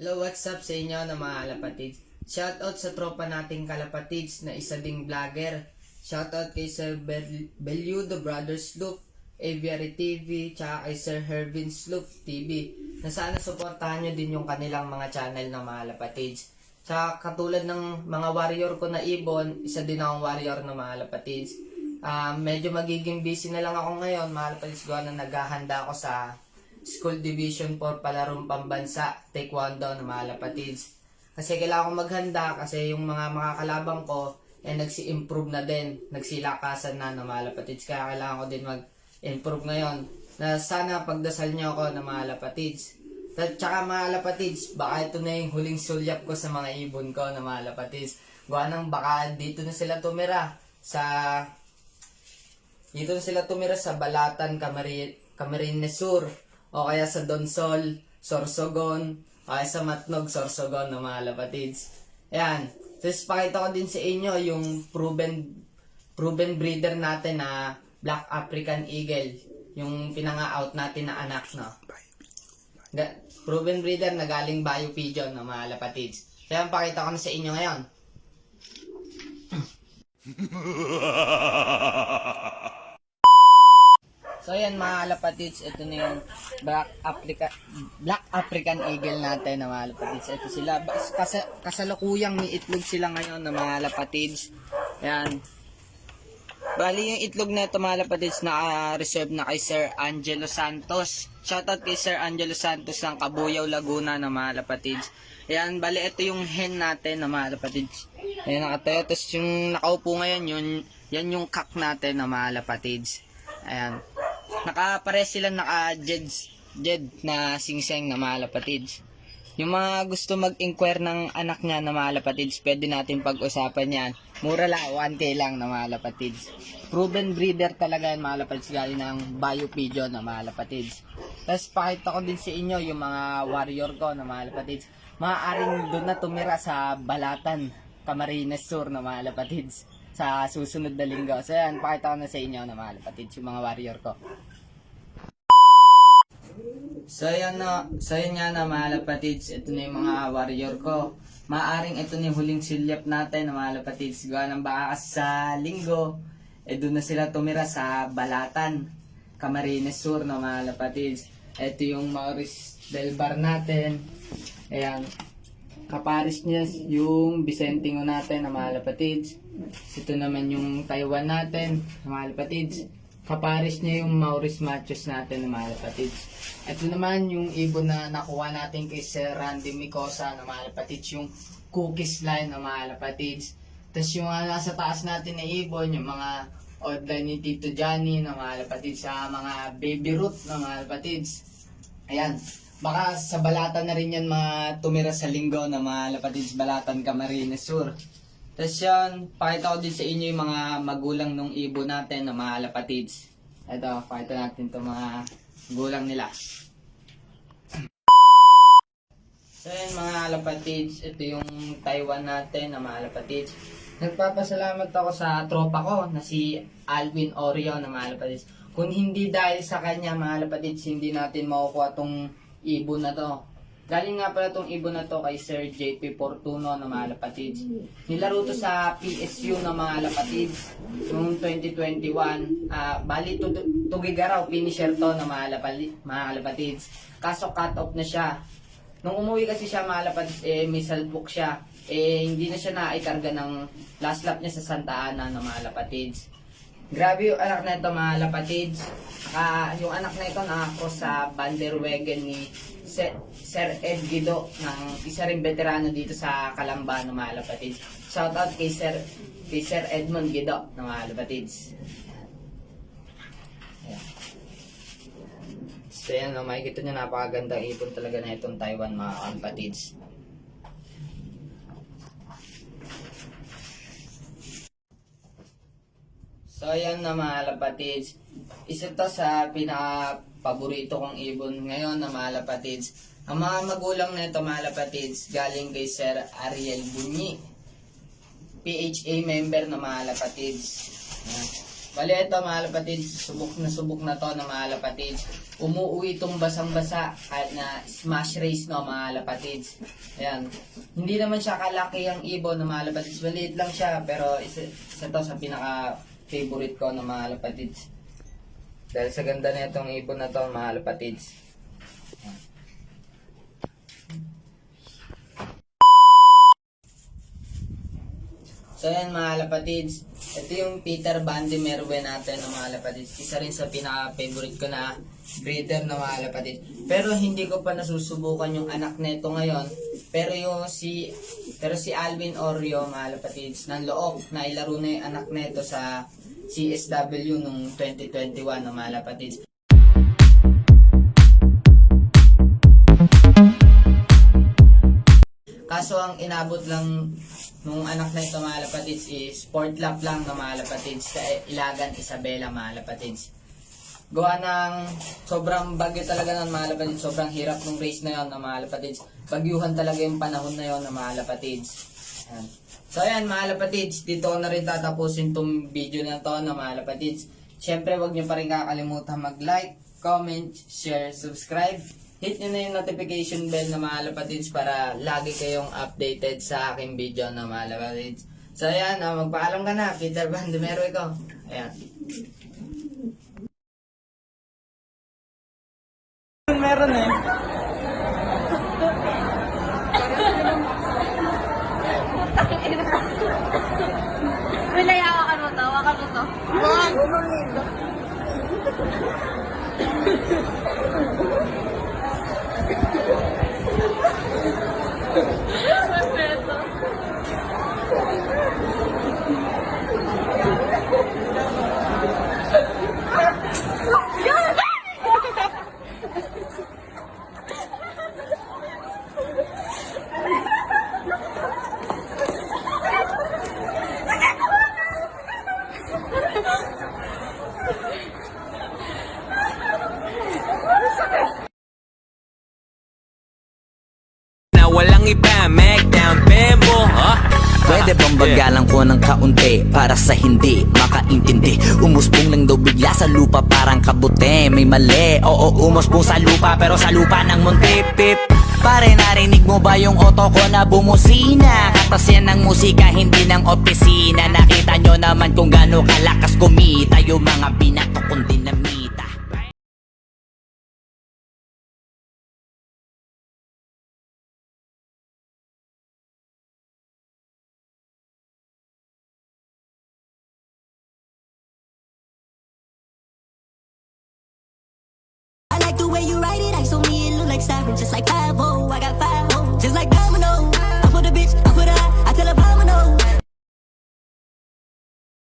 Hello, what's up sa inyo na mga kalapatids? Shoutout sa tropa nating kalapatids na isa ding vlogger. Shoutout kay Sir Belyudo Brothers Sloop, Aviary TV, tsaka kay Sir Hervin Sloop TV. Na sana suportahan nyo din yung kanilang mga channel na mga kalapatids. Tsaka katulad ng mga warrior ko na ibon, isa din akong warrior na mga kalapatids. Medyo magiging busy na lang ako ngayon mga kalapatids ko na naghahanda ako sa School Division 4 palarong pambansa, Taekwondo na mga lapatids. Kasi kailangan ko maghanda kasi yung mga makakalabang ko nagsi-improve na din, nagsilakasan na mga lapatids. Kaya kailangan ko din mag-improve ngayon. Na sana pagdasal niyo ako na mga lapatids. At saka mga lapatids, baka ito na yung huling sulyap ko sa mga ibon ko na mga lapatids. Gawa nang baka dito na sila tumira sa Balatan, Camarines Sur, o kaya sa Donsol, Sorsogon, o kaya sa Matnog, Sorsogon ng mga lapatids. Ayan. Tapos pakita ko din sa inyo yung proven breeder natin na Black African Eagle. Yung pinanga-out natin na anak, no? Proven breeder na galing Bio Pigeon ng mga lapatids. Kaya pakita ko na sa inyo ngayon. So yan mga lapatids, ito na yung Black African Eagle natin na mga lapatids. Ito sila, kasalukuyang may itlog sila ngayon na mga lapatids. Yan. Bali yung itlog na ito mga lapatids naka-reserve na kay Sir Angelo Santos. Shoutout kay Sir Angelo Santos ng Cabuyao, Laguna na mga lapatids. Yan, bali ito yung hen natin na mga lapatids. Ayan, nakatayo. Tapos yung nakaupo ngayon, yan yung cock natin na mga lapatids. Ayan. Nakapares sila naka-jed na singseng na mga lapatids. Yung mga gusto mag-inquire ng anak niya na mga lapatids, pwede natin pag-usapan yan. Mura lang, 1K lang na mga lapatids. Proven breeder talaga yan mga lapatids, galing ng Bio Pigeon na mga lapatids. Tapos pakita ko din sa inyo yung mga warrior ko na mga lapatids. Maaaring doon na tumira sa Balatan, Camarines Sur na mga lapatids sa susunod na linggo. So yan, pakita ko na sa inyo na mga lapatids, yung mga warrior ko. So yan nga na mga lapatids, ito na yung mga warrior ko. Maaring ito na yung huling silyap natin na mga lapatids. Gawa ng baka kasi sa linggo, doon na sila tumira sa Balatan, Camarines Sur na mga lapatids. Ito yung Maurice Del Bar natin. Ayan. Kaparis niya yung Vicentingo natin na mga lapatids. Ito naman yung Taiwan natin na mga lapatids. Kaparis niya yung Maurice Machos natin na mga lapatids. Ito naman yung ibon na nakuha natin kay Sir Randy Micosa na mga lapatids, yung Cookies line na mga lapatids. Tapos yung nasa taas natin na ibon, yung mga outline ni Tito Johnny na mga lapatids, sa mga baby root na mga lapatids. Ayan. Baka sa Balatan na rin yan mga tumira sa linggo na mga lapatids, Balatan, Camarines Sur. Tapos yan, pakita ko din sa inyo yung mga magulang ng ibon natin na mga lapatids. Ito, pakita natin itong mga gulang nila. So yan mga lapatids, ito yung Taiwan natin na mga lapatids. Nagpapasalamat ako sa tropa ko na si Alvin Oreo na mga lapatids. Kung hindi dahil sa kanya mga lapatids, hindi natin makukuha tong ibon na to. Galing nga pala tong ibon na to kay Sir JP Fortuno na mga lapatids. Nilaro to sa PSU na mga lapatids noong 2021. Bali Tugigaraw finisher to na mga lapatids. Kaso cut off na siya. Nung umuwi kasi siya mga lapatids, may salpok siya. Hindi na siya naikarga ng last lap niya sa Santa Ana na mga lapatids. Grabe yung anak na ito mga lapatids. Yung anak na ito nakakross sa Banderwegen ni Sir Ed Guido, ng isa rin veterano dito sa Calamba ng mga lapatids. Shoutout kay Sir Edmond Guido ng mga lapatids. Ayan. So yan, makikita nyo napakagandang ibon talaga na itong Taiwan mga lapatids. So ayan na mga lapatids, isa to sa pinaka-paborito kong ibon ngayon na mga lapatids. Ang mga magulang na ito mga lapatids, galing kay Sir Ariel Bunyi, PHA member na mga lapatids. Bali ito mga kapatid, subok na to na mga kapatid. Umuwi itong basang-basa kahit na smash race no mga kapatid. Ayan. Hindi naman siya kalaki ang ibon na mga kapatid. Maliit lang siya pero isa to sa pinaka favorite ko na mga kapatid. Dahil sa ganda na itong ibon na to mga kapatid. So yan mga lapatids, ito yung Peter Van de Merwe natin na mga lapatids. Isa rin sa pinaka-favorite ko na breeder na mga lapatids. Pero hindi ko pa nasusubukan yung anak nito ngayon. Pero si Alvin Oreo mga lapatids, ng Loob, na ilaro na yung anak nito sa CSW nung 2021 na mga lapatids. Kaso ang inabot lang nung anak na ito mga lapatids is sport lap lang na mga lapatids sa Ilagan Isabela mga lapatids. Gawa ng sobrang bagyo talaga ng mga lapatids, sobrang hirap nung race na yon na mga lapatids. Bagyuhan talaga yung panahon na yon na mga lapatids. Ayan. So ayan mga lapatids, dito ko na rin tatapusin tong video na to na mga lapatids. Siyempre wag nyo pa rin kakalimutan mag-like, comment, share, subscribe. Hit nyo na yung notification bell na mga lapatids para lagi kayong updated sa aking video na mga lapatids. So ayan, magpaalam ka na. Peter Van de Merwe ko. Ayan. Meron eh. Wala, hawakan mo to, hawakan mo to. Na walang iba, make down bembo, Pwede bang bagalan ko ng kaunti para sa hindi makaintindi? Umusbong lang daw bigla sa lupa parang kabute. May mali, oo umusbong sa lupa pero sa lupa ng munti. Pip. Pare narinig mo ba yung oto ko na bumusina? Katas yan ng musika hindi ng opisina. Nakita nyo naman kung gaano kalakas kumita yung mga binato kong dinamita. I like the way you write it, I saw me, it look like sirens, just like 5-0, I got 5